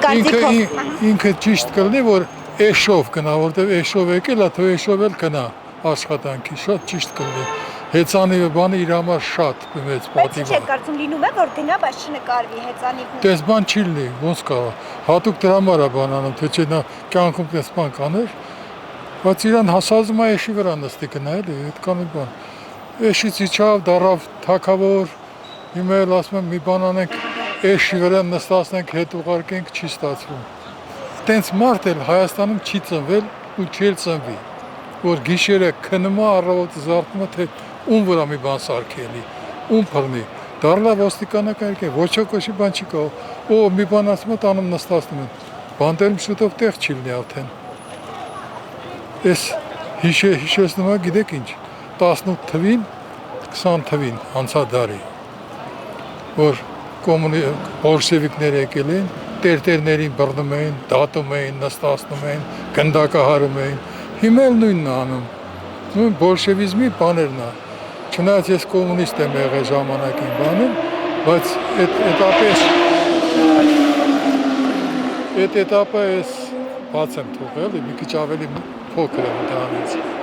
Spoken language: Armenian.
ինքը ճիշտ կլինի, որ էշով գնա, որտեղ էշով եկել է, թող էշով էլ գնա աշխատանքի, շատ ճիշտ կլինի։ Հեծանիվը բանը իր համար շատ մեծ պատիվ է։ Բայց չէ, կարծում լինում է, որ գնա, բայց չնկարվի հեծանիվն։ Դες բան չի լինի, ոնց կա։ Հատուկ դրա համար է բան անում, թե չէ նա կյանքում դες բան կաներ, բայց իրան հասազում է էշի վրա նստի գնա էլի, այդ կանի բան։ Էշից իջավ, դարավ թակավոր, հիմա էլ ասում եմ մի բան անենք, էշի վրա նստացնենք, հետ ուղարկենք, չի ստացվում։ Տենց մարդ էլ Հայաստանում չի ծնվել ու չի ծնվի, որ գիշերը քնում է, առավոտը զարթնում է, թե ում վրա մի բան սարքելի, ում փռնի։ Դառնա ոստիկանական եկե, ոչ ոքի բան չի կա։ Օ, մի բան ասում է, տանում նստացնում են։ Բանտերում շուտով տեղ չի լինի արդեն։ Էս հիշեցնում է, գիտեք ինչ, 18 թվին, 20 թվին անցադարի, որ բոլշևիկներ եկել են, տերտերներին բռնում էին, դատում էին, նստացնում էին, գնդակահարում էին, հիմա էլ նույնն է անում, նույն բոլշևիզմի բաներն է, չնայած ես կոմունիստ եմ եղել ժամանակին բանում, բայց այդ էտապը ես բաց եմ թողել, մի քիչ ավելի փոքր եմ դրանից։